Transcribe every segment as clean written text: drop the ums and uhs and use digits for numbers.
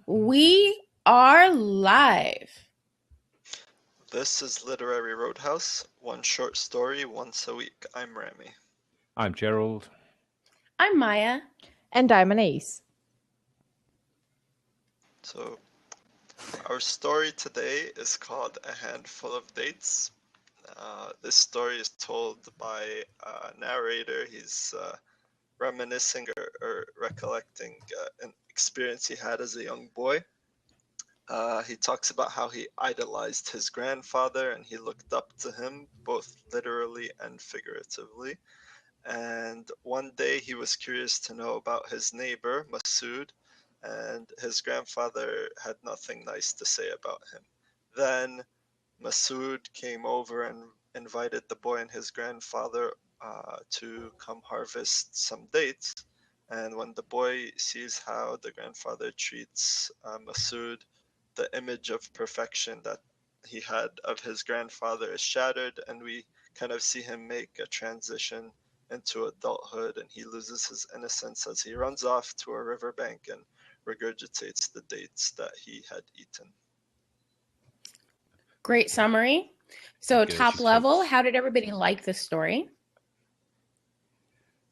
We are live. This is Literary Roadhouse, one short story once a week. I'm Rammy. I'm Gerald. I'm Maya. And I'm Anais. So, our story today is called A Handful of Dates. This story is told by a narrator. He's reminiscing or recollecting an experience he had as a young boy. He talks about how he idolized his grandfather and he looked up to him both literally and figuratively. And one day he was curious to know about his neighbor, Masood, and his grandfather had nothing nice to say about him. Then Masood came over and invited the boy and his grandfather to come harvest some dates. And when the boy sees how the grandfather treats Masood, the image of perfection that he had of his grandfather is shattered, and we kind of see him make a transition into adulthood, and he loses his innocence as he runs off to a riverbank and regurgitates the dates that he had eaten. Great summary. So Good. top level, how did everybody like this story?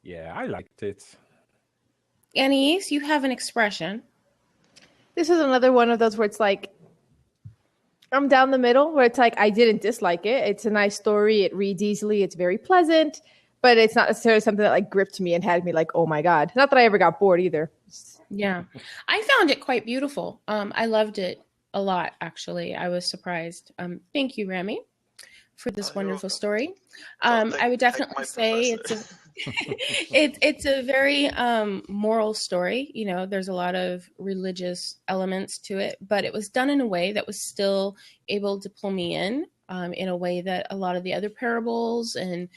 Yeah, I liked it. Anais, you have an expression. This is another one of those where it's like, I'm down the middle, where it's like, I didn't dislike it. It's a nice story. It reads easily. It's very pleasant, but it's not necessarily something that like gripped me and had me like, oh my God. Not that I ever got bored either. Yeah, I found it quite beautiful. I loved it a lot, actually. I was surprised. Thank you, Rammy, for this wonderful story. I would definitely say it's a very moral story. You know, there's a lot of religious elements to it, but it was done in a way that was still able to pull me in a way that a lot of the other parables and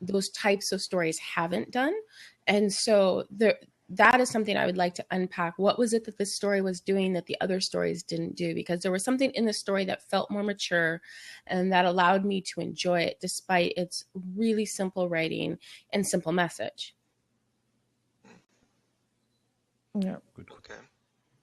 those types of stories haven't done. And so that is something I would like to unpack. What was it that this story was doing that the other stories didn't do? Because there was something in the story that felt more mature and that allowed me to enjoy it despite its really simple writing and simple message. Yeah. Good. Okay.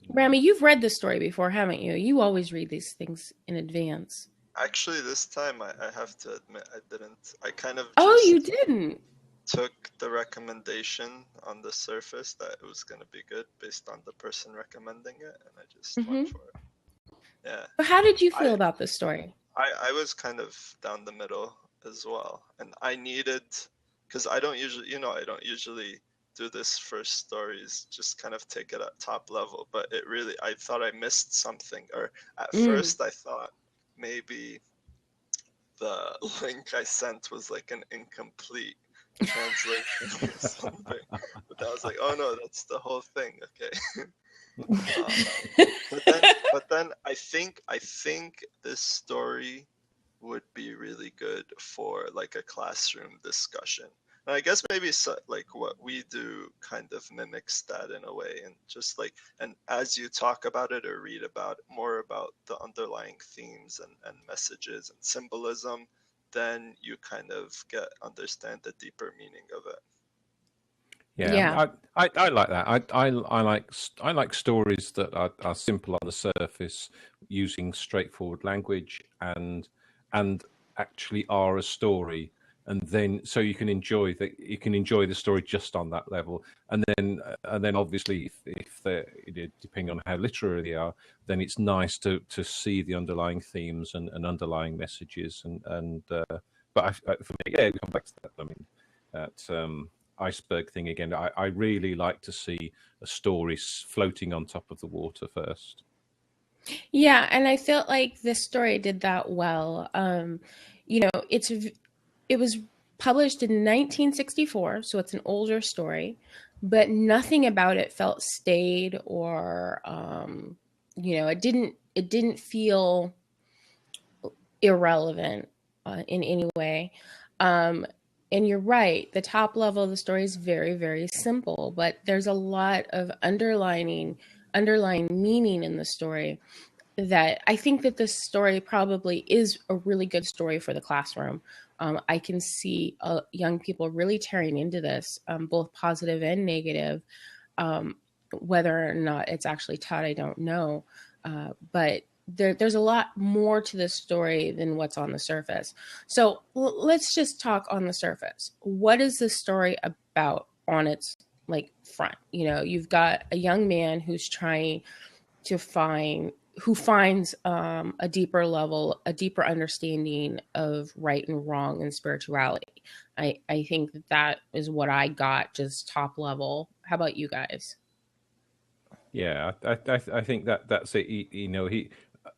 Rammy, you've read this story before, haven't you? You always read these things in advance. Actually, this time I have to admit I didn't. I kind of you didn't? Took the recommendation on the surface that it was going to be good based on the person recommending it, and I just went for it. Yeah. But how did you feel about this story? I was kind of down the middle as well, and I needed, because I don't usually do this for stories, just kind of take it at top level, but I thought I missed something, or at first I thought maybe the link I sent was like an incomplete translation or something, but I was like, oh no, that's the whole thing. Okay. But then I think this story would be really good for like a classroom discussion, and I guess maybe like what we do kind of mimics that in a way, and just like, and as you talk about it or read about more about the underlying themes and messages and symbolism, then you kind of understand the deeper meaning of it. Yeah. I like that. I like stories that are simple on the surface, using straightforward language and actually are a story, and then so you can enjoy the story just on that level, and then obviously if they're, depending on how literary they are, then it's nice to see the underlying themes and underlying messages but for me, yeah, we come back to that. I mean, that iceberg thing again. I really like to see a story floating on top of the water first. Yeah, and I felt like this story did that well. It was published in 1964, so it's an older story, but nothing about it felt staid or it didn't feel irrelevant in any way. And you're right, the top level of the story is very, very simple, but there's a lot of underlying meaning in the story that I think that this story probably is a really good story for the classroom. I can see young people really tearing into this, both positive and negative. Whether or not it's actually taught, I don't know. But there's a lot more to this story than what's on the surface. So let's just talk on the surface. What is this story about on its front? You've got a young man who's trying to finds a deeper level, a deeper understanding of right and wrong and spirituality. I think that is what I got, just top level. How about you guys? Yeah, I think that's it. He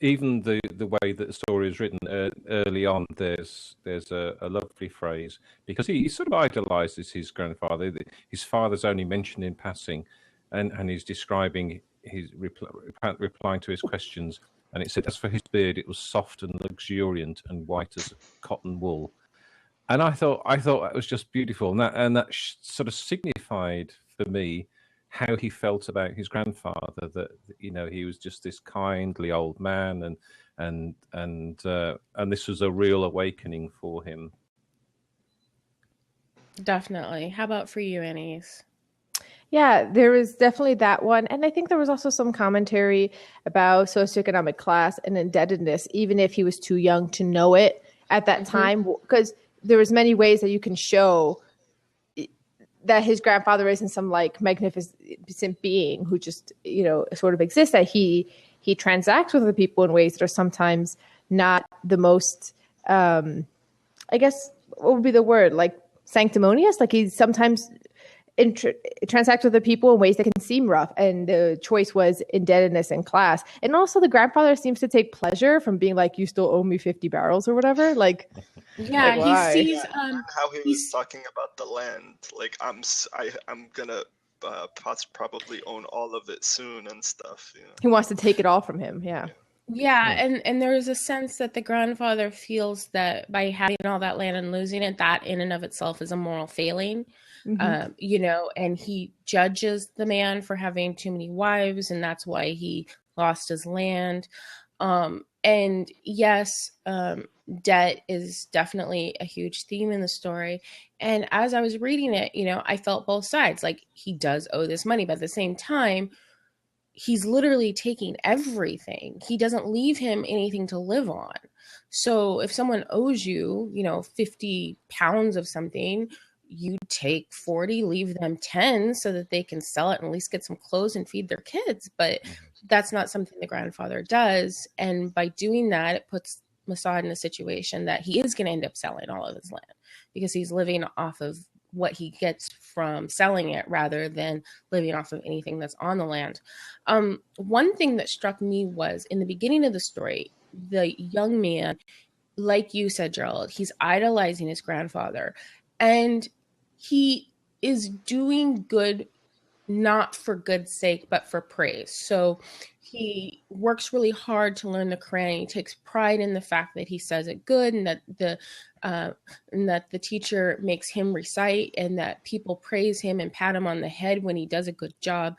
even the way that the story is written early on, there's a lovely phrase, because he sort of idolizes his grandfather. His father's only mentioned in passing, and he's describing his replying to his questions, and it said, as for his beard, it was soft and luxuriant and white as cotton wool. And I thought that was just beautiful, and that sort of signified for me how he felt about his grandfather, that he was just this kindly old man, and this was a real awakening for him. Definitely. How about for you, Anais? Yeah, there was definitely that one. And I think there was also some commentary about socioeconomic class and indebtedness, even if he was too young to know it at that time, because there was many ways that you can show that his grandfather isn't some magnificent being who just, sort of exists, that he transacts with other people in ways that are sometimes not the most, I guess, what would be the word? Sanctimonious? He sometimes transact with the people in ways that can seem rough, and the choice was indebtedness and class. And also the grandfather seems to take pleasure from being you still owe me 50 barrels or whatever. He sees how he was talking about the land, I'm gonna probably own all of it soon and stuff. He wants to take it all from him. Yeah, and there is a sense that the grandfather feels that by having all that land and losing it, that in and of itself is a moral failing. And he judges the man for having too many wives, and that's why he lost his land. And yes, debt is definitely a huge theme in the story. And as I was reading it, I felt both sides. He does owe this money, but at the same time, he's literally taking everything. He doesn't leave him anything to live on. So if someone owes you, 50 pounds of something, you take 40, leave them 10 so that they can sell it and at least get some clothes and feed their kids. But that's not something the grandfather does. And by doing that, it puts Masad in a situation that he is going to end up selling all of his land, because he's living off of what he gets from selling it rather than living off of anything that's on the land. One thing that struck me was in the beginning of the story, the young man, like you said, Gerald, he's idolizing his grandfather, and he is doing good, not for good's sake, but for praise. So he works really hard to learn the Quran. He takes pride in the fact that he says it good, and that the teacher makes him recite, and that people praise him and pat him on the head when he does a good job.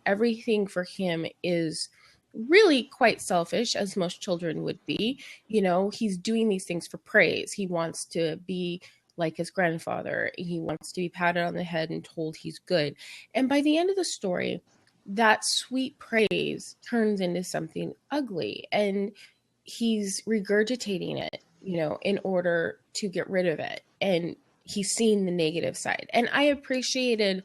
Everything for him is really quite selfish, as most children would be. He's doing these things for praise. He wants to be like his grandfather. He wants to be patted on the head and told he's good. And by the end of the story, that sweet praise turns into something ugly, and he's regurgitating it, in order to get rid of it. And he's seeing the negative side. And I appreciated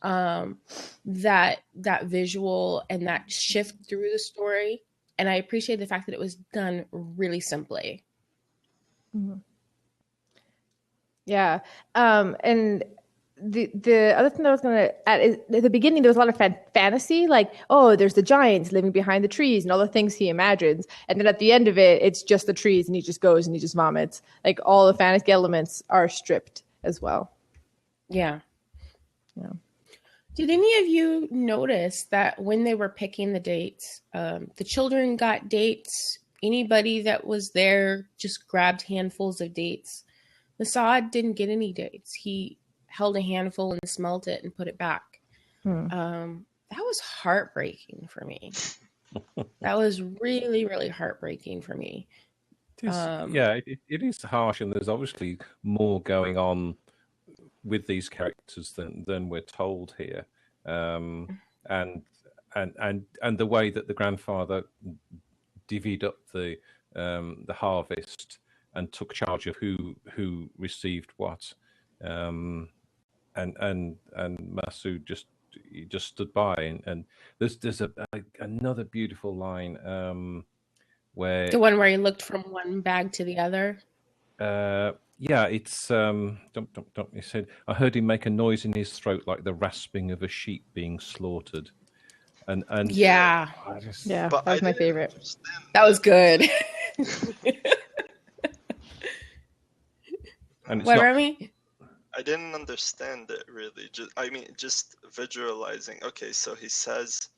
that visual and that shift through the story. And I appreciate the fact that it was done really simply. Mm-hmm. Yeah. And the other thing that I was going to add is at the beginning, there was a lot of fantasy, there's the giants living behind the trees and all the things he imagines. And then at the end of it, it's just the trees, and he just goes and he just vomits. All the fantasy elements are stripped as well. Yeah. Did any of you notice that when they were picking the dates, the children got dates? Anybody that was there just grabbed handfuls of dates. Masad didn't get any dates. He held a handful and smelled it and put it back. That was heartbreaking for me. That was really, really heartbreaking for me. It is harsh, and there's obviously more going on with these characters than we're told here. And and the way that the grandfather divvied up the harvest and took charge of who received what, and Masood just stood by, and there's another beautiful line where the one where he looked from one bag to the other. Yeah, it's he said, I heard him make a noise in his throat like the rasping of a sheep being slaughtered. And yeah, that was my favorite. That was good. And what, Remy? I didn't understand it really. Just visualizing. Okay, so he says,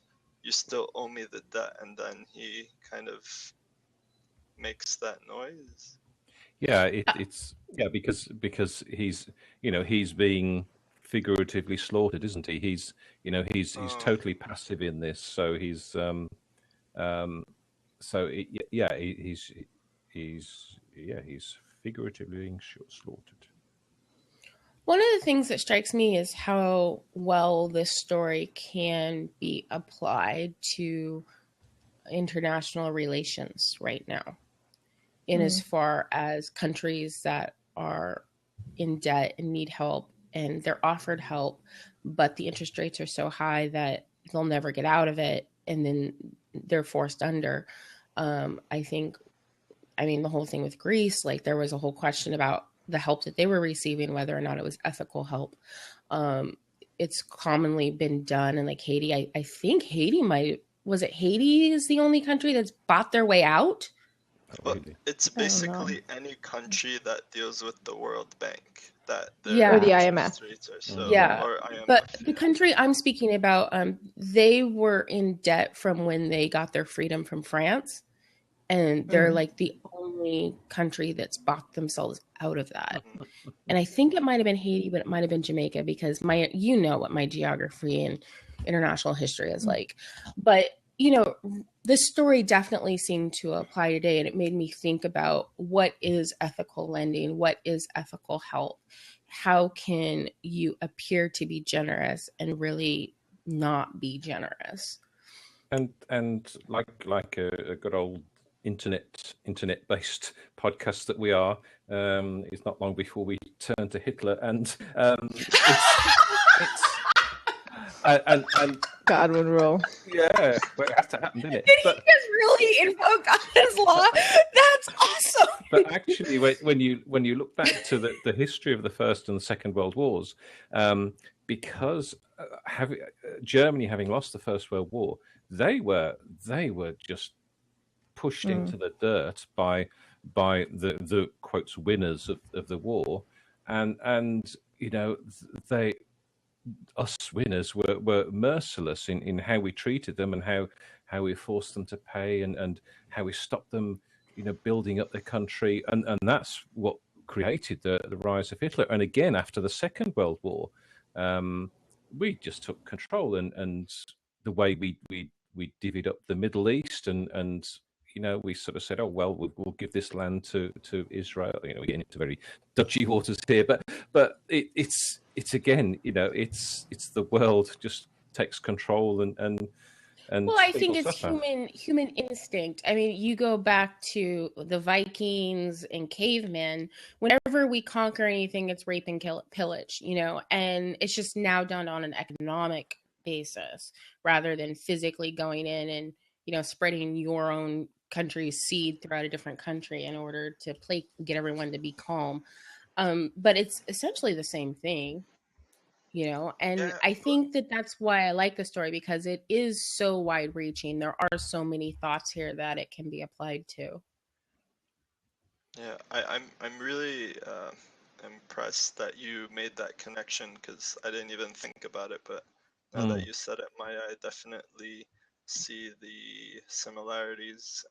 "You still owe me the debt," and then he kind of makes that noise. Yeah, it's because he's he's being figuratively slaughtered, isn't he? He's totally passive in this, so he's he's figuratively being slaughtered. One of the things that strikes me is how well this story can be applied to international relations right now, in as far as countries that are in debt and need help, and they're offered help, but the interest rates are so high that they'll never get out of it, and then they're forced under. The whole thing with Greece, like there was a whole question about the help that they were receiving, whether or not it was ethical help. It's commonly been done, and like Haiti, I think Haiti Haiti is the only country that's bought their way out? Well, it's basically any country that deals with the World Bank, or the IMF. Or IMF. But the country I'm speaking about, they were in debt from when they got their freedom from France, and they're like the only country that's bought themselves out of that. And I think it might have been Haiti, but it might have been Jamaica, because what my geography and international history is like. But this story definitely seemed to apply today, and it made me think about what is ethical lending, what is ethical help, how can you appear to be generous and really not be generous, and like a good old internet-based podcast that we are, it's not long before we turn to Hitler, and it's and Godwin rule. Yeah, but it has to happen, didn't it? Did he just really invoke God's law? That's awesome. But actually, when you look back to the history of the First and the Second World Wars, because Germany having lost the First World War, they were just pushed into the dirt by the quotes winners of the war, and us winners were merciless in how we treated them, and how we forced them to pay, and how we stopped them building up their country, and that's what created the rise of Hitler. And again, after the Second World War, we just took control, and the way we divvied up the Middle East, and we sort of said, oh well, we'll give this land to Israel. We're getting into very dodgy waters here, but it's again, it's the world just takes control, and well, I think it's human instinct. I mean, you go back to the Vikings and cavemen. Whenever we conquer anything, it's rape and pillage, and it's just now done on an economic basis rather than physically going in and spreading your own country's seed throughout a different country in order to get everyone to be calm. But it's essentially the same thing, and I think that's why I like the story, because it is so wide reaching. There are so many thoughts here that it can be applied to. Yeah, I'm really impressed that you made that connection, because I didn't even think about it, but now that you said it, Maya, I definitely see the similarities.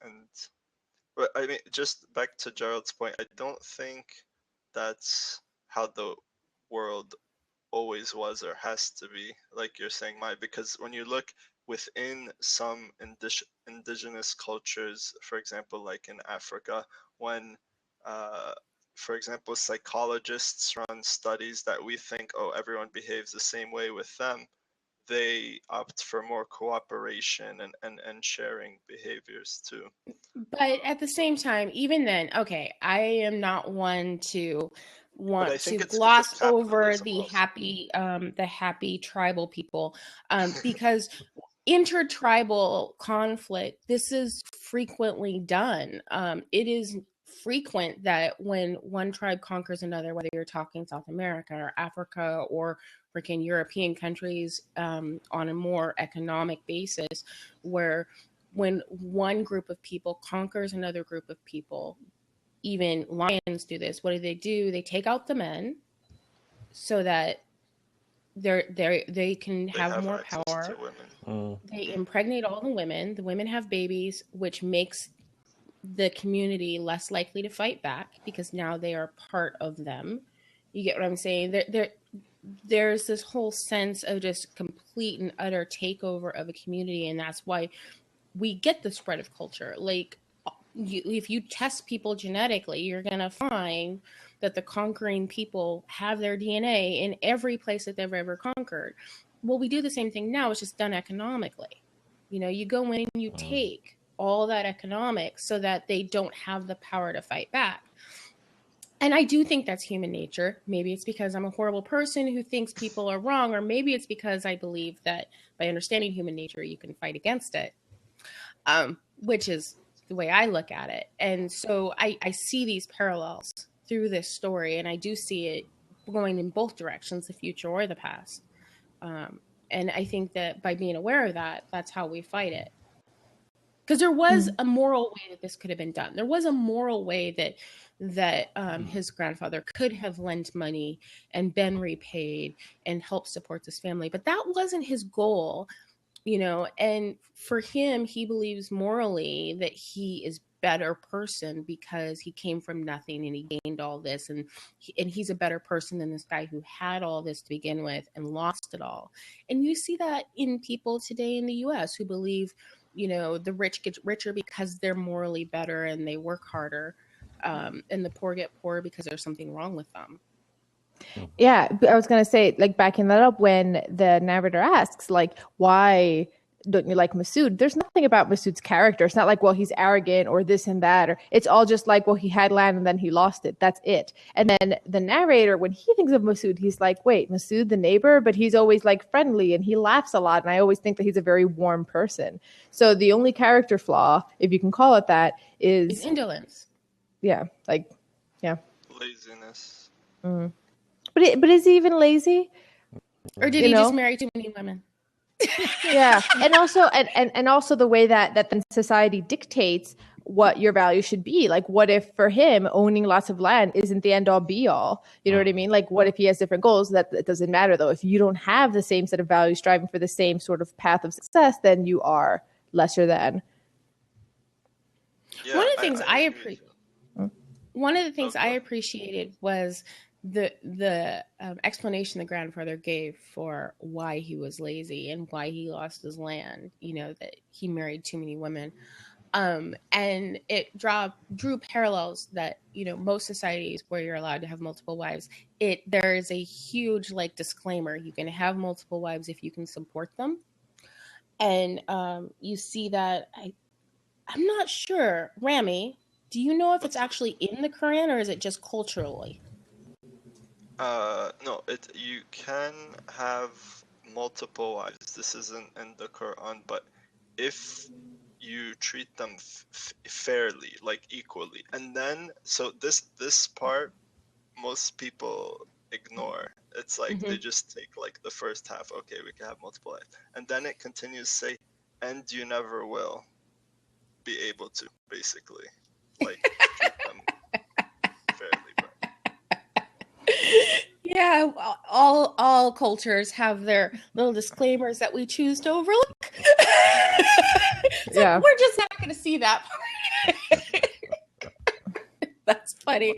But I mean, just back to Gerald's point, I don't think that's how the world always was or has to be, like you're saying, Maya, because when you look within some indigenous cultures, for example, like in Africa, when for example, psychologists run studies that we think, oh, everyone behaves the same way with them, they opt for more cooperation and sharing behaviors too. But at the same time, even then, okay, I am not one to want to gloss over the happy tribal people, because intertribal conflict, this is frequently done. It is frequent that when one tribe conquers another, whether you're talking South America or Africa or freaking European countries, on a more economic basis, where when one group of people conquers another group of people, even lions do this. What do? They take out the men so that they can have more power. They impregnate all the women. The women have babies, which makes the community less likely to fight back because now they are part of them. You get what I'm saying? There's this whole sense of just complete and utter takeover of a community, and that's why we get the spread of culture. Like, if you test people genetically, you're going to find that the conquering people have their DNA in every place that they've ever conquered. Well, we do the same thing now. It's just done economically. You know, you go in and you take all that economics so that they don't have the power to fight back. And I do think that's human nature. Maybe it's because I'm a horrible person who thinks people are wrong, or maybe it's because I believe that by understanding human nature, you can fight against it. Which is the way I look at it. And so I see these parallels through this story, and I do see it going in both directions, the future or the past. And I think that by being aware of that, that's how we fight it. Because there was a moral way that this could have been done. There was a moral way that his grandfather could have lent money and been repaid and helped support this family. But that wasn't his goal. You know, and for him, he believes morally that he is better person because he came from nothing and he gained all this, and he's a better person than this guy who had all this to begin with and lost it all. And you see that in people today in the US who believe, you know, the rich get richer because they're morally better and they work harder, and the poor get poorer because there's something wrong with them. Yeah, I was going to say, like, backing that up, when the narrator asks, like, why don't you like Masood? There's nothing about Masood's character. It's not like, well, he's arrogant or this and that. Or it's all just like, well, he had land and then he lost it. That's it. And then the narrator, when he thinks of Masood, he's like, wait, Masood, the neighbor? But he's always like friendly and he laughs a lot. And I always think that he's a very warm person. So the only character flaw, if you can call it that, is indolence. Yeah, like, yeah. Laziness. Mm-hmm. But is he even lazy? Or did he just marry too many women? Yeah, and also the way that the society dictates what your value should be. Like, what if for him owning lots of land isn't the end all be all? You know what I mean? Like, what if he has different goals? That it doesn't matter though. If you don't have the same set of values, striving for the same sort of path of success, then you are lesser than. Yeah, one of the things I appreciated was the explanation the grandfather gave for why he was lazy and why he lost his land, you know, that he married too many women. And it drew parallels that, you know, most societies where you're allowed to have multiple wives, there is a huge like disclaimer. You can have multiple wives if you can support them. And you see that, I'm not sure, Rammy, do you know if it's actually in the Quran or is it just culturally? No, you can have multiple wives. This isn't in the Quran, but if you treat them fairly, like equally, and then so this part most people ignore. It's like they just take like the first half. Okay, we can have multiple wives, and then it continues to say, and you never will be able to, basically, like treat them fairly. But... Yeah, all cultures have their little disclaimers that we choose to overlook. So yeah, we're just not going to see that part. That's funny.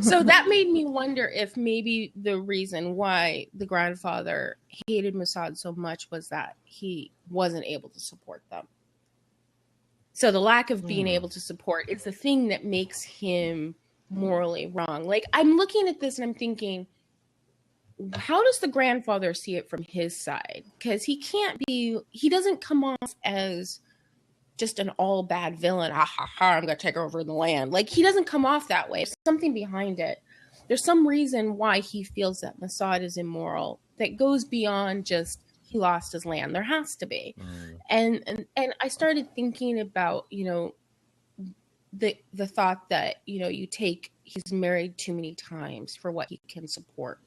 So that made me wonder if maybe the reason why the grandfather hated Masood so much was that he wasn't able to support them. So the lack of being able to support is the thing that makes him morally wrong. Like, I'm looking at this and I'm thinking, how does the grandfather see it from his side? Because he doesn't come off as just an all bad villain. Ha ha ha, I'm going to take over the land. Like, he doesn't come off that way. There's something behind it. There's some reason why he feels that Mossad is immoral that goes beyond just he lost his land. There has to be. And I started thinking about, the thought that, he's married too many times for what he can support.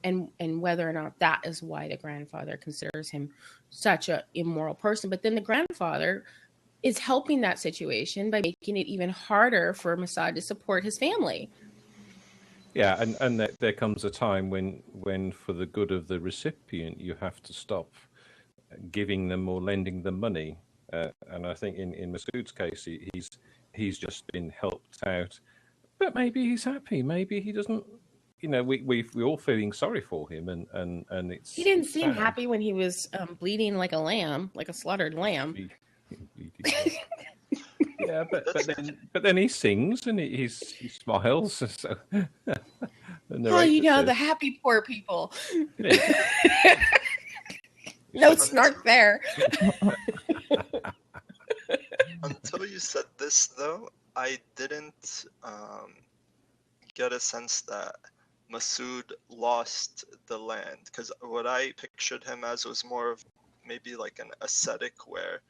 And whether or not that is why the grandfather considers him such an immoral person. But then the grandfather is helping that situation by making it even harder for Mossad to support his family. Yeah, and there comes a time when for the good of the recipient, you have to stop giving them or lending them money. And I think in Masood's case, he's just been helped out. But maybe he's happy. Maybe he doesn't. We're all feeling sorry for him, and it's. He didn't seem happy when he was bleeding like a lamb, like a slaughtered lamb. Yeah, but then he sings and he smiles. So the happy poor people. No snark there. Until you said this, though, I didn't get a sense that Masood lost the land, because what I pictured him as was more of maybe like an ascetic where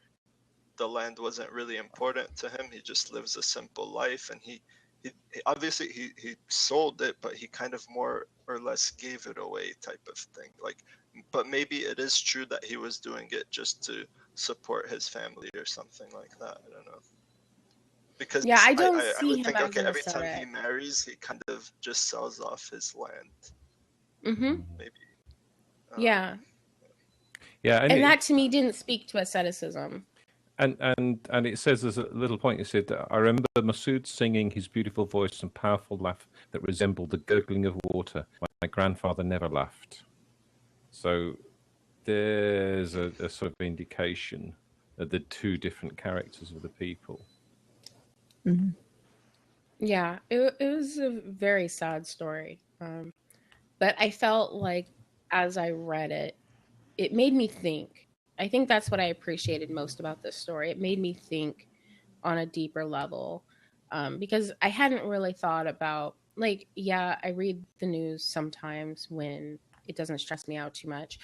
the land wasn't really important to him. He just lives a simple life, and he obviously he sold it, but he kind of more or less gave it away type of thing. But maybe it is true that he was doing it just to support his family or something like that. I don't know. Because I don't I see would him think, as okay, an every time ascetic. he marries, he kind of just sells off his land. Mm-hmm. Maybe. Yeah. And that to me didn't speak to asceticism. And it says, there's a little point, it said, I remember Masood singing his beautiful voice and powerful laugh that resembled the gurgling of water. My grandfather never laughed. So there's a sort of indication of the two different characters of the people. Mm-hmm. Yeah, it was a very sad story. But I felt like as I read it, it made me think. I think that's what I appreciated most about this story. It made me think on a deeper level, because I hadn't really thought about, I read the news sometimes when it doesn't stress me out too much.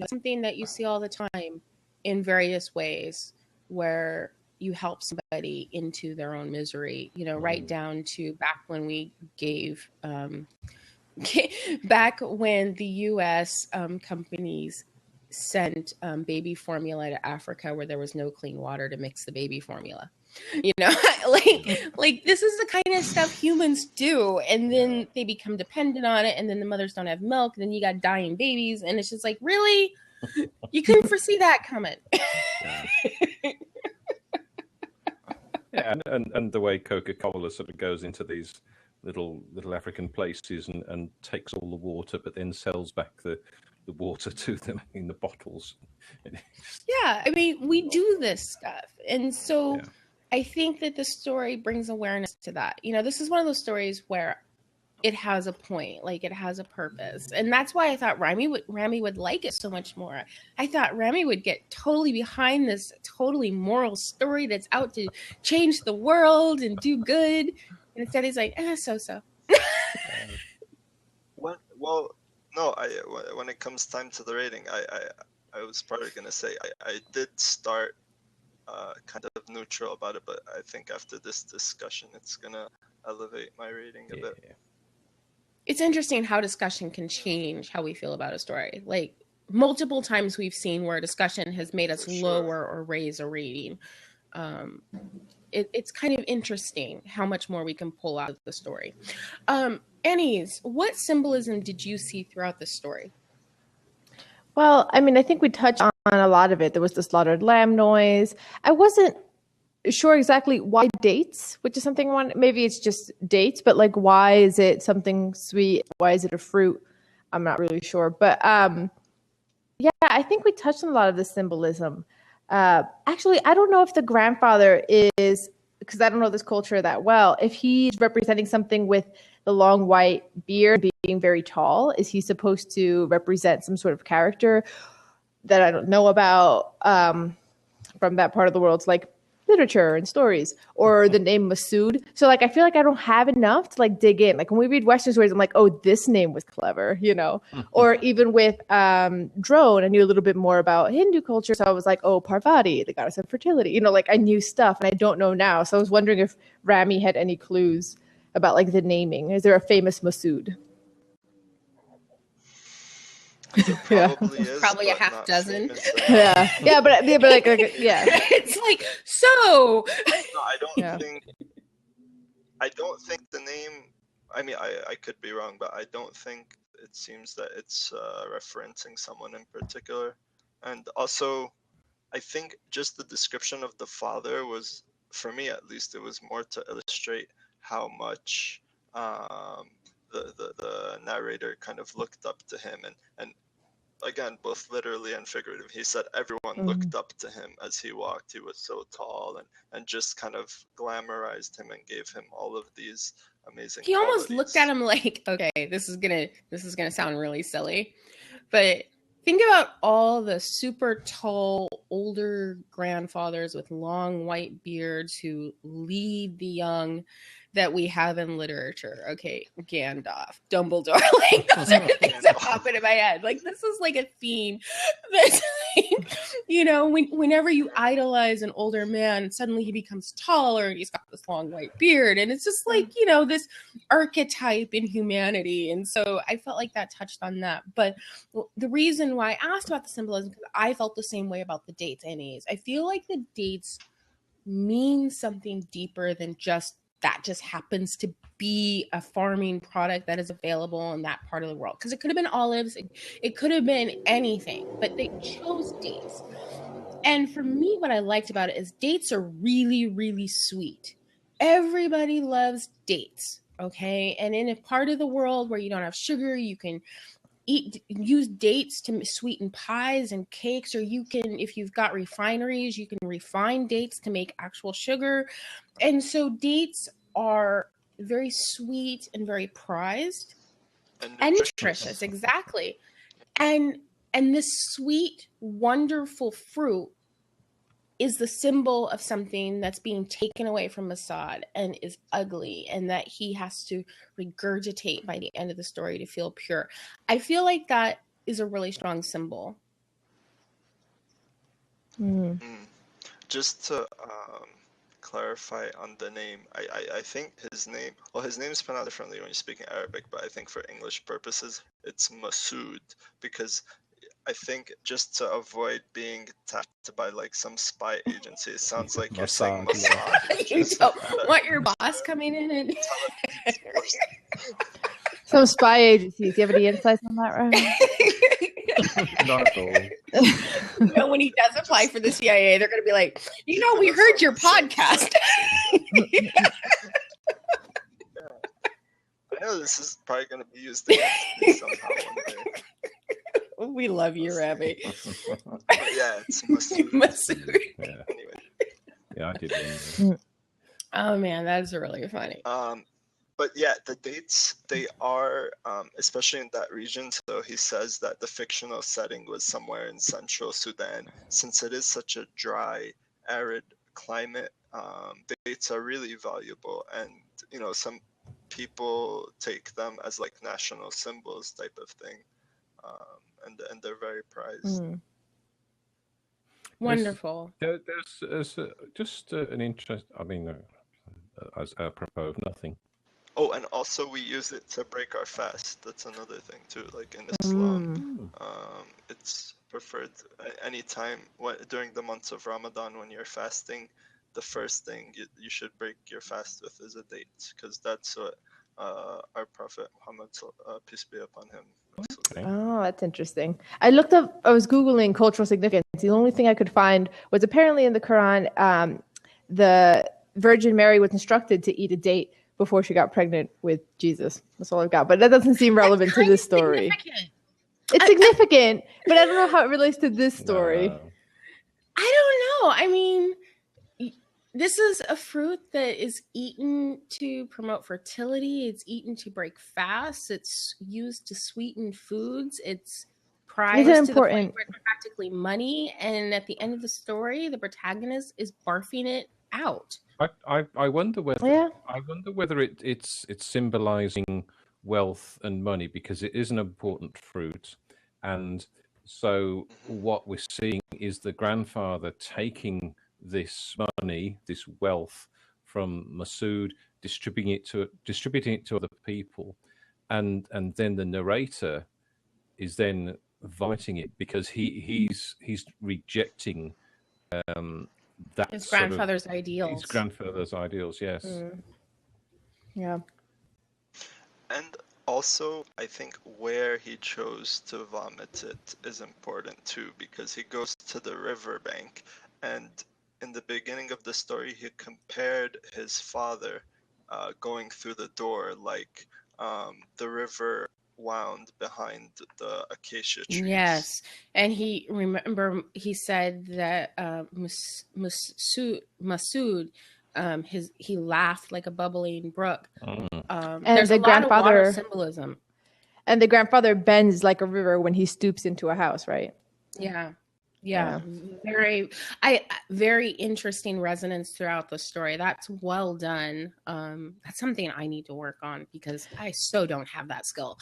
Something that you see all the time in various ways where you help somebody into their own misery, right down to back when we gave, back when the U.S. Companies sent baby formula to Africa where there was no clean water to mix the baby formula. Like this is the kind of stuff humans do, and then they become dependent on it, and then the mothers don't have milk, and then you got dying babies, and it's just like, really? You couldn't foresee that coming. Yeah, and the way Coca-Cola sort of goes into these little African places and takes all the water, but then sells back the water to them in the bottles. Yeah, I mean, we do this stuff. And so I think that the story brings awareness to that. This is one of those stories where it has a point, like it has a purpose. And that's why I thought Rammy would like it so much more. I thought Rammy would get totally behind this totally moral story that's out to change the world and do good. And instead he's like, so. When it comes time to the rating, I was probably going to say I did start kind of neutral about it, but I think after this discussion, it's going to elevate my rating a bit. It's interesting how discussion can change how we feel about a story. Like, multiple times we've seen where discussion has made us lower or raise a rating. It's kind of interesting how much more we can pull out of the story. Anais, what symbolism did you see throughout the story? Well, I mean, I think we touched on a lot of it. There was the slaughtered lamb noise. I wasn't sure exactly why dates, which is something maybe it's just dates, but like, why is it something sweet? Why is it a fruit? I'm not really sure. But I think we touched on a lot of the symbolism. Actually, I don't know if the grandfather is, because I don't know this culture that well, if he's representing something with the long white beard being very tall. Is he supposed to represent some sort of character that I don't know about from that part of the world? It's like literature and stories, or the name Masood. So like I feel like I don't have enough to like dig in. Like when we read Western stories, I'm like, oh, this name was clever, you know. Or even with Drone, I knew a little bit more about Hindu culture, so I was like, oh, Parvati, the goddess of fertility, you know, like I knew stuff and I don't know now. So I was wondering if Rammy had any clues about like the naming. Is there a famous Masood? Probably is, probably a half dozen. Yeah, but like yeah. It's like so. No, I don't think the name. I mean, I could be wrong, but I don't think it seems that it's referencing someone in particular. And also, I think just the description of the father was, for me at least, it was more to illustrate how much the narrator kind of looked up to him, and again, both literally and figurative. He said everyone looked up to him as he walked. He was so tall, and just kind of glamorized him and gave him all of these amazing He almost qualities. looked at him like, okay, this is gonna sound really silly, but think about all the super tall older grandfathers with long white beards who lead the young that we have in literature. Okay, Gandalf, Dumbledore, like those are the things that pop into my head. Like this is like a theme that's like, you know, whenever you idolize an older man, suddenly he becomes taller and he's got this long white beard, and it's just like, you know, this archetype in humanity. And so I felt like that touched on that. But the reason why I asked about the symbolism, because I felt the same way about the dates, Anais. I feel like the dates mean something deeper than just that just happens to be a farming product that is available in that part of the world. Because it could have been olives, it could have been anything, but they chose dates. And for me, what I liked about it is dates are really, really sweet. Everybody loves dates, okay? And in a part of the world where you don't have sugar, you can use dates to sweeten pies and cakes, or you can, if you've got refineries, you can refine dates to make actual sugar. And so dates are very sweet and very prized and nutritious. Exactly. And this sweet, wonderful fruit is the symbol of something that's being taken away from Assad and is ugly, and that he has to regurgitate by the end of the story to feel pure. I feel like that is a really strong symbol. Just to clarify on the name, I think his name is pronounced differently when you speak in Arabic, but I think for English purposes, it's Masood, because I think just to avoid being tapped by like some spy agency, it sounds like you're saying Mossad. You don't want your boss coming in and some spy agencies. Do you have any insights on that, Ryan? Not at all. You know, when he does apply for the CIA, they're going to be like, you know, we heard your podcast. I know this is probably going to be used against me somehow one day. We love you, Rammy. Yeah, it's Masood. Masood. Yeah. Anyway. Yeah, I did. Oh man, that is really funny. But yeah, the dates, they are, especially in that region. So he says that the fictional setting was somewhere in central Sudan. Since it is such a dry, arid climate, dates are really valuable. And, you know, some people take them as like national symbols type of thing. And they're very prized. Wonderful. There's just an interest. I mean, as apropos of nothing. Oh, and also we use it to break our fast. That's another thing too. Like in Islam, it's preferred anytime during the months of Ramadan when you're fasting. The first thing you should break your fast with is a date, because that's what our Prophet Muhammad, peace be upon him. Okay. Oh, that's interesting. I was Googling cultural significance. The only thing I could find was apparently in the Quran, the Virgin Mary was instructed to eat a date before she got pregnant with Jesus. That's all I've got. But that doesn't seem relevant to this story. It's significant, but I don't know how it relates to this story. I don't know. I mean, this is a fruit that is eaten to promote fertility. It's eaten to break fasts. It's used to sweeten foods. It's prized to the point where it's practically money. And at the end of the story, the protagonist is barfing it out. I wonder whether it's symbolizing wealth and money, because it is an important fruit, and so what we're seeing is the grandfather taking this money, this wealth from Masood, distributing it to other people, and then the narrator is then fighting it because he's rejecting that his grandfather's ideals. His grandfather's ideals, yes. Yeah. And also, I think where he chose to vomit it is important too, because he goes to the riverbank, and in the beginning of the story, he compared his father going through the door like the river wound behind the acacia trees. Yes, and he said that Masood, he laughed like a bubbling brook. And there's the a lot of water symbolism. And the grandfather bends like a river when he stoops into a house, right? Yeah. Very interesting resonance throughout the story. That's well done. That's something I need to work on because I so don't have that skill.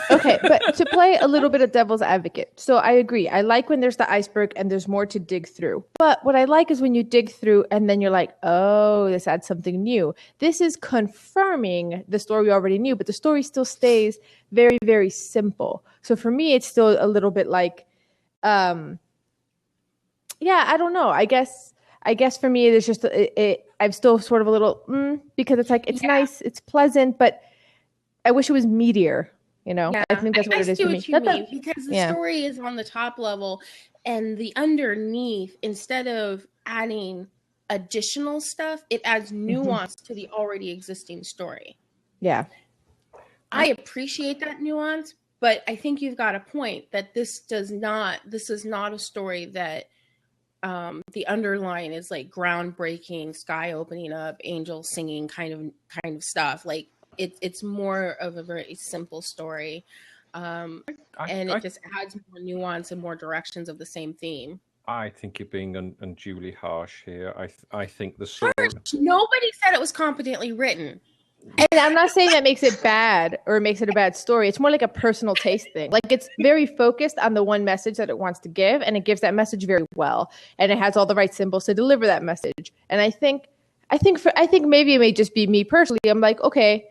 Okay, but to play a little bit of devil's advocate. So I agree. I like when there's the iceberg and there's more to dig through. But what I like is when you dig through and then you're like, oh, this adds something new. This is confirming the story we already knew, but the story still stays very, very simple. So for me, it's still a little bit like, I don't know. I guess for me, there's just I'm still sort of a little because it's like it's nice, it's pleasant, but I wish it was meatier. You know, I think that's what it is for me. Because the story is on the top level, and the underneath, instead of adding additional stuff, it adds nuance to the already existing story. Yeah, I appreciate that nuance. But I think you've got a point that this is not a story that the underline is like groundbreaking, sky opening up, angels singing kind of stuff. Like it's more of a very simple story. And it just adds more nuance and more directions of the same theme. I think you're being unduly harsh here. I think the story... Nobody said it was competently written. And I'm not saying that makes it bad or makes it a bad story. It's more like a personal taste thing. Like it's very focused on the one message that it wants to give, and it gives that message very well, and it has all the right symbols to deliver that message. And I think maybe it may just be me personally. I'm like, okay,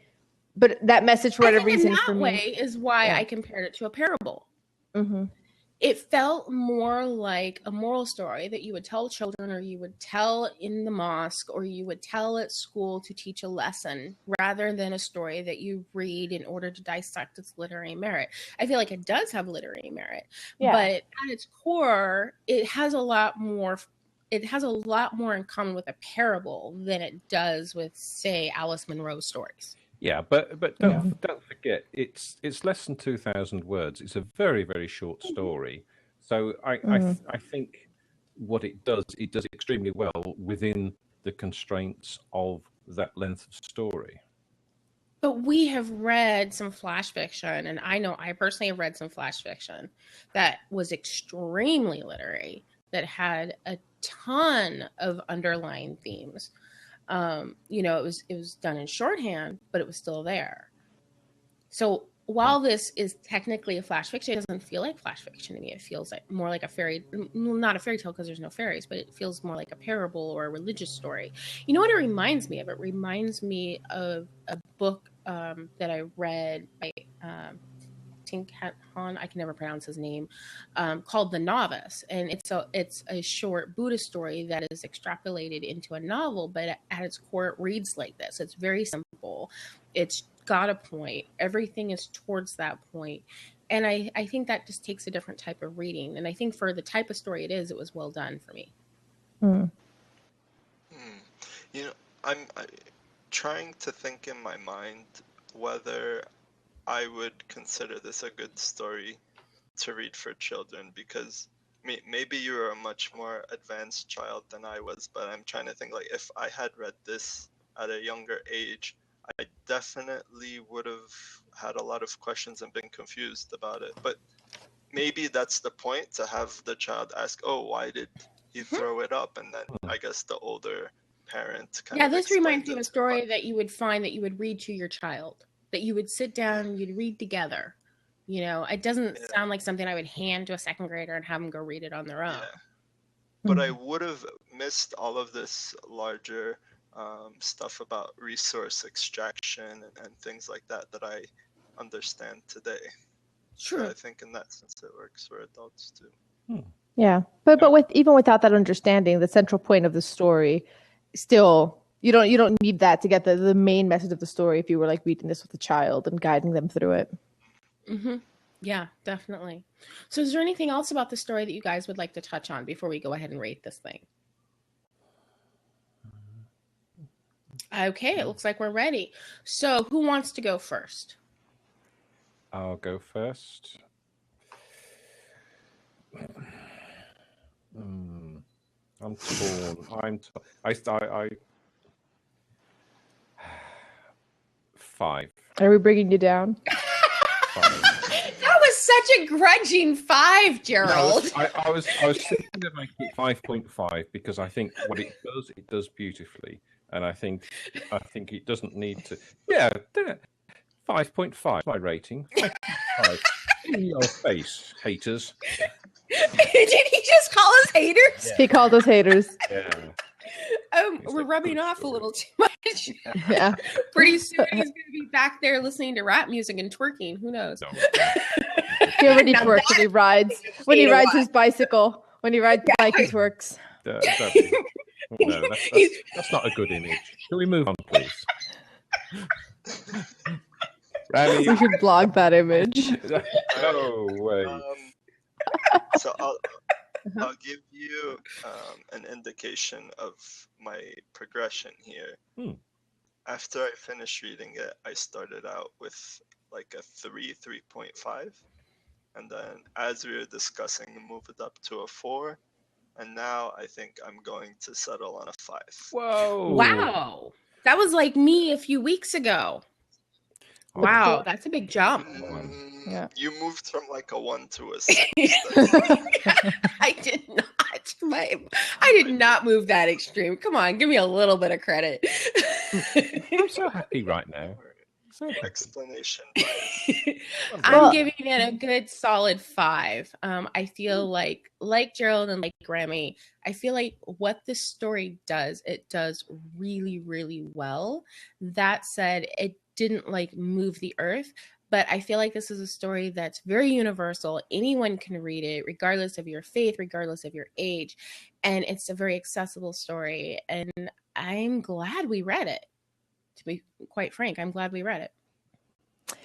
but that message for whatever reason for me, way is why I compared it to a parable. Mm-hmm. It felt more like a moral story that you would tell children, or you would tell in the mosque, or you would tell at school to teach a lesson, rather than a story that you read in order to dissect its literary merit. I feel like it does have literary merit, but at its core, it has a lot more in common with a parable than it does with, say, Alice Munro's stories. Yeah, but don't forget, it's less than 2,000 words. It's a very, very short story. So I think what it does extremely well within the constraints of that length of story. But we have read some flash fiction, and I know I personally have read some flash fiction that was extremely literary, that had a ton of underlying themes. It was done in shorthand, but it was still there. So while this is technically a flash fiction, it doesn't feel like flash fiction to me. It feels like more like not a fairy tale because there's no fairies, but it feels more like a parable or a religious story. You know what it reminds me of? It reminds me of a book that I read by Han, I can never pronounce his name, called The Novice. And it's a short Buddhist story that is extrapolated into a novel, but at its core, it reads like this. It's very simple. It's got a point. Everything is towards that point. And I think that just takes a different type of reading. And I think for the type of story it was well done for me. I'm trying to think in my mind whether I would consider this a good story to read for children, because maybe you're a much more advanced child than I was, but I'm trying to think, like, if I had read this at a younger age, I definitely would have had a lot of questions and been confused about it. But maybe that's the point, to have the child ask, oh, why did he throw it up? And then I guess the older parent kind of this reminds me of a story but that you would find that you would read to your child, that you would sit down and you'd read together. You know, it doesn't sound like something I would hand to a second grader and have them go read it on their own. Yeah. But I would have missed all of this larger stuff about resource extraction and things like that I understand today. True. So I think in that sense it works for adults too. Yeah, but even without that understanding, the central point of the story, still you don't need that to get the main message of the story. If you were like reading this with a child and guiding them through it. Mm-hmm. Yeah, definitely. So is there anything else about the story that you guys would like to touch on before we go ahead and rate this thing? Okay, it looks like we're ready. So who wants to go first? I'll go first. I'm torn. I 5. Are we bringing you down? 5. That was such a grudging 5, Gerald. No, I was thinking of making it 5.5 because I think what it does beautifully, and I think it doesn't need to. Yeah, 5.5 my rating. 5.5. In your face, haters. Did he just call us haters? Yeah. He called us haters. Yeah. We're rubbing off a little too much. Yeah. Pretty soon he's going to be back there listening to rap music and twerking. Who knows? No. He already twerks when he rides. When he rides his bicycle. When he rides the bike, he twerks. No, that's not a good image. Can we move on, please? Rammy. We should blog that image. No way. So I'll give you an indication of my progression here. After I finished reading it, I started out with like a 3.5. And then as we were discussing, moved it up to a 4. And now I think I'm going to settle on a 5. Whoa. Wow. That was like me a few weeks ago. Wow, that's a big jump. Yeah. You moved from like a 1 to a 6. I did not. I did not move that extreme. Come on, give me a little bit of credit. I'm so happy right now. Explanation. I'm giving it a good solid 5. I feel like Gerald and like Rammy, I feel like what this story does, it does really, really well. That said, it didn't like move the earth, but I feel like this is a story that's very universal. Anyone can read it, regardless of your faith, regardless of your age. And it's a very accessible story. And I'm glad we read it. To be quite frank, I'm glad we read it.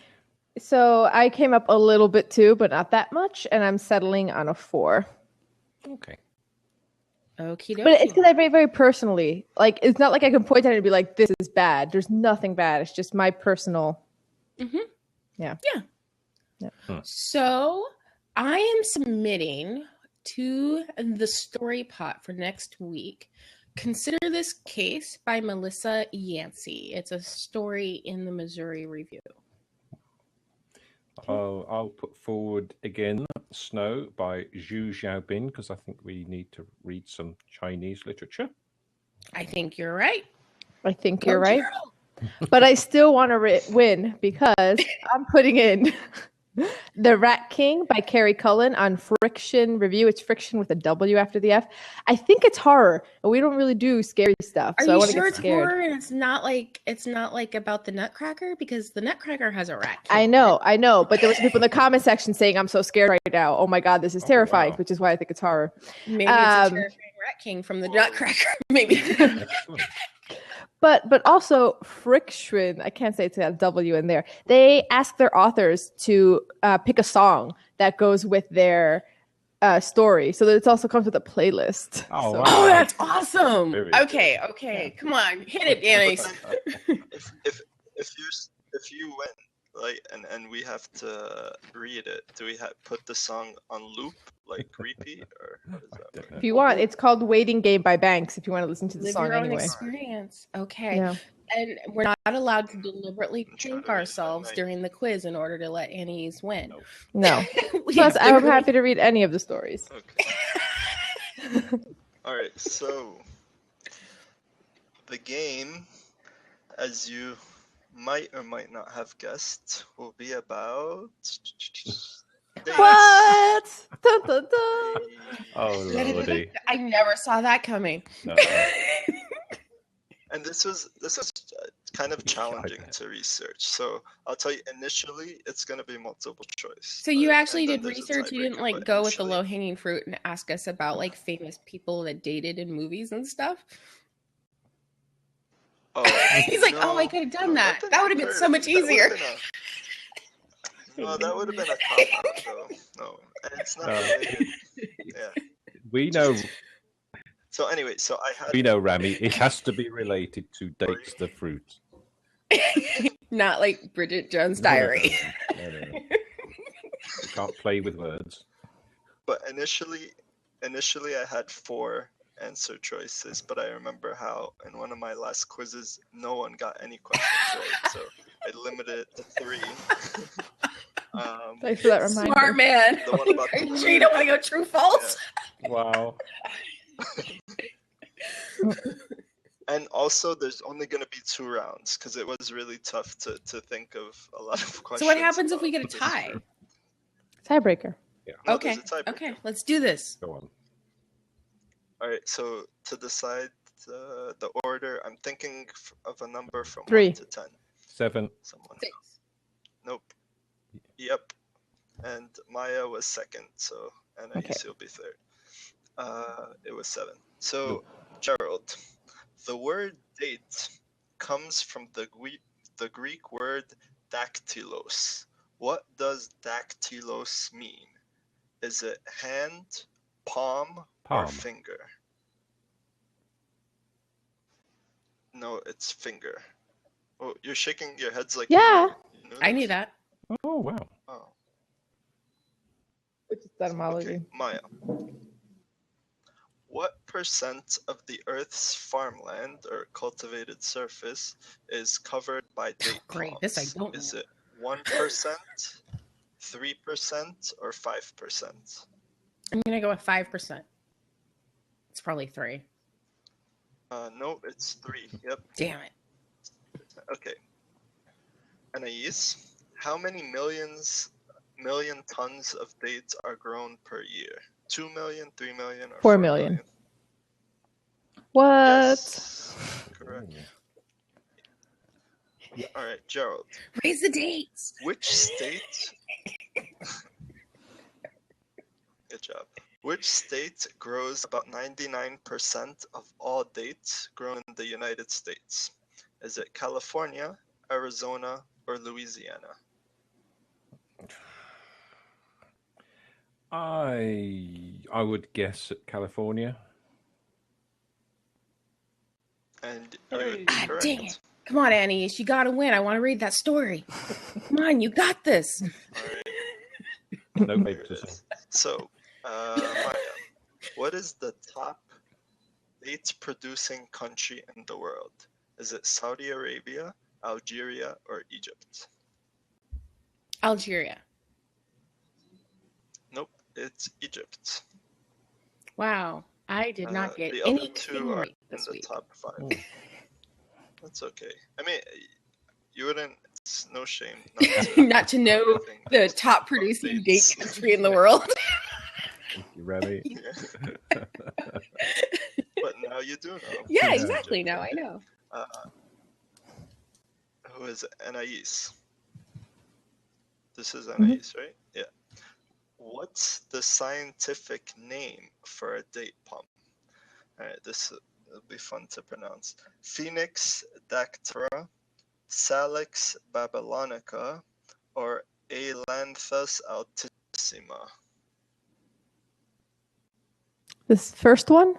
So I came up a little bit too, but not that much. And I'm settling on a 4. Okay. Okie dokie. But it's because I rate very personally. Like, it's not like I can point at it and be like, this is bad. There's nothing bad. It's just my personal. Mm-hmm. Yeah. So I am submitting to the story pot for next week. Consider This Case by Melissa Yancey. It's a story in the Missouri Review. I'll put forward again Snow by Zhu Xiaobin because I think we need to read some Chinese literature. I think you're right. I think you're right. But I still want to win because I'm putting in The Rat King by Carrie Cullen on Friction Review. It's Friction with a W after the F. I think it's horror, and we don't really do scary stuff. Are so you I sure get it's scared. horror and it's not like about the Nutcracker? Because the Nutcracker has a rat king. I know, but there was people in the comment section saying I'm so scared right now. Oh my god, this is terrifying, which is why I think it's horror. Maybe it's a terrifying rat king from the Nutcracker. Maybe. But also Friction, I can't say it's got a W in there. They ask their authors to pick a song that goes with their story, so that it also comes with a playlist. Oh, so. wow. Oh, that's awesome. Very Okay. Come on, hit it, Anais. if you win, like, and we have to read it, do we put the song on loop, like repeat, or how does that work? If you want, it's called Waiting Game by Banks. If you want to listen to the Live song your own anyway. experience. Okay. Yeah. And we're not allowed to deliberately drink ourselves during the quiz in order to let Annie's win. No. Plus, I'm happy to read any of the stories. Okay. All right. So the game, as you might or might not have guessed, will be about dates. What? Dun, dun, dun. Oh, lordy. I never saw that coming. No. And this was kind of challenging to research. So I'll tell you, initially it's going to be multiple choice. So you actually did research. You didn't like go with the low hanging fruit and ask us about like famous people that dated in movies and stuff. Oh, he's like, oh, I could have done that. That would have been so much easier. No, that would have been a cop out, though. No, and it's not related. Yeah. We know. So anyway, so I had. We know, Rammy. It has to be related to Dates the Fruit. Not like Bridget Jones' Diary. No. You can't play with words. But initially I had 4 answer choices, but I remember how in one of my last quizzes, no one got any questions right, so I limited it to 3. Thanks for that reminder. Smart man. The one about Are you sure you don't want to go true false? Yeah. Wow. And also, there's only going to be 2 rounds because it was really tough to think of a lot of questions. So what happens if we get a tie? Tiebreaker. Yeah. No, Okay. there's a tiebreaker. Okay. Let's do this. Go on. All right. So to decide the order, I'm thinking of a number from 3. 1 to 10. 7. Someone. Nope. Yep. And Maya was second, so Anais will be third. It was 7. So Gerald, the word date comes from the Greek word dactylos. What does dactylos mean? Is it hand, palm, or finger? No, it's finger. Oh, you're shaking your heads like Yeah. You knew I knew that. Oh, wow. Oh. Which is etymology. Okay, Maya. What percent of the Earth's farmland or cultivated surface is covered by date Great. palms? This I don't know. Is it 1%, 3%, or 5%? I'm gonna go with 5%. It's probably 3. No, it's 3. Yep. Damn it. Okay. Anais, how many million tons of dates are grown per year? 2 million, 3 million, or 4 million. What? Yes. Correct. All right, Gerald. Raise the dates. Which state? Good job. Which state grows about 99% of all dates grown in the United States? Is it California, Arizona, or Louisiana? I would guess at California. And are you correct? Dang it. Come on, Annie. You got to win. I want to read that story. Come on, you got this. All right. No favoritism. So, Maya, what is the top dates producing country in the world? Is it Saudi Arabia, Algeria, or Egypt? Algeria. Nope, it's Egypt. Wow. I did not get the any other 2 clue are right in this the week. top 5. That's okay. I mean, you wouldn't. It's no shame not to know the top producing date country in the world. You ready? Yeah. But now you do know. Yeah, exactly. Now I know. Who is it? Anais? This is Anais, right? Yeah. What's the scientific name for a date palm? All right, this will be fun to pronounce. Phoenix dactyra, Salix babylonica, or Ailanthus altissima? This first one?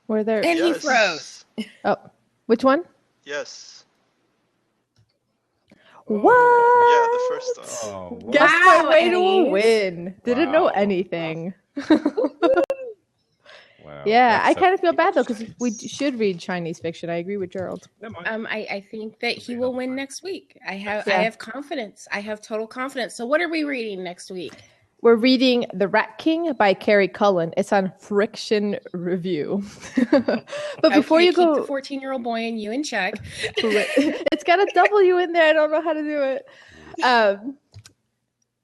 Were there? And he froze. Oh, which one? Yes. What? Yeah, the first one. Oh, wow. Guess my way to a Anais. win. Didn't know Wow. anything. Wow. Yeah, I That's kind of feel bad though a- because we should read Chinese fiction. I agree with Gerald. Never mind. I think that he will win next week. I have confidence. I have total confidence. So what are we reading next week? We're reading The Rat King by Carrie Cullen. It's on Friction Review. But before you go, keep the 14-year-old boy and you in check. it's got a W in there. I don't know how to do it.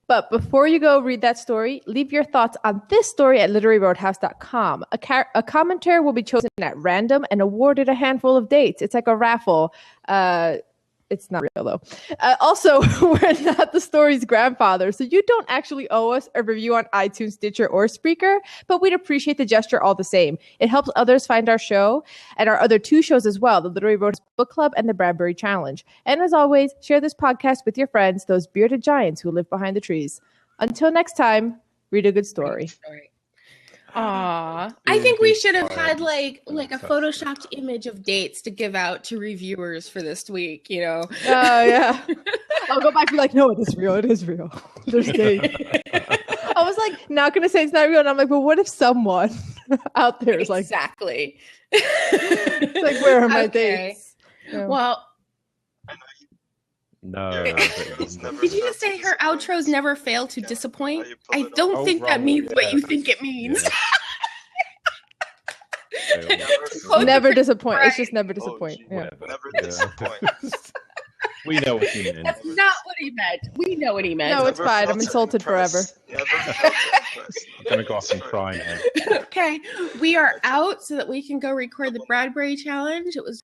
But before you go read that story, leave your thoughts on this story at literaryroadhouse.com. A commentator will be chosen at random and awarded a handful of dates. It's like a raffle. It's not real, though. Also, we're not the story's grandfather, so you don't actually owe us a review on iTunes, Stitcher, or Spreaker, but we'd appreciate the gesture all the same. It helps others find our show and our other two shows as well, the Literary Roadhouse Book Club and the Bradbury Challenge. And as always, share this podcast with your friends, those bearded giants who live behind the trees. Until next time, read a good story. Aw, I think we should have had like a photoshopped image of dates to give out to reviewers for this week, you know? Oh, yeah. I'll go back and be like, no, it is real. It is real. There's dates. I was like, not going to say it's not real. And I'm like, well, what if someone out there is like, exactly. It's like, where are my dates? Yeah. Well, No. did you just say her outros never fail to disappoint? I don't think that means what you think it means. Never disappoint. Right. It's just never disappoint. Yeah. Never disappoint. We know what he meant. That's not what he meant. We know what he meant. No, it's Never fine. felt I'm insulted forever. Never felt impressed. I'm going to go off and cry now. Okay, we are out so that we can go record the Bradbury Challenge. It was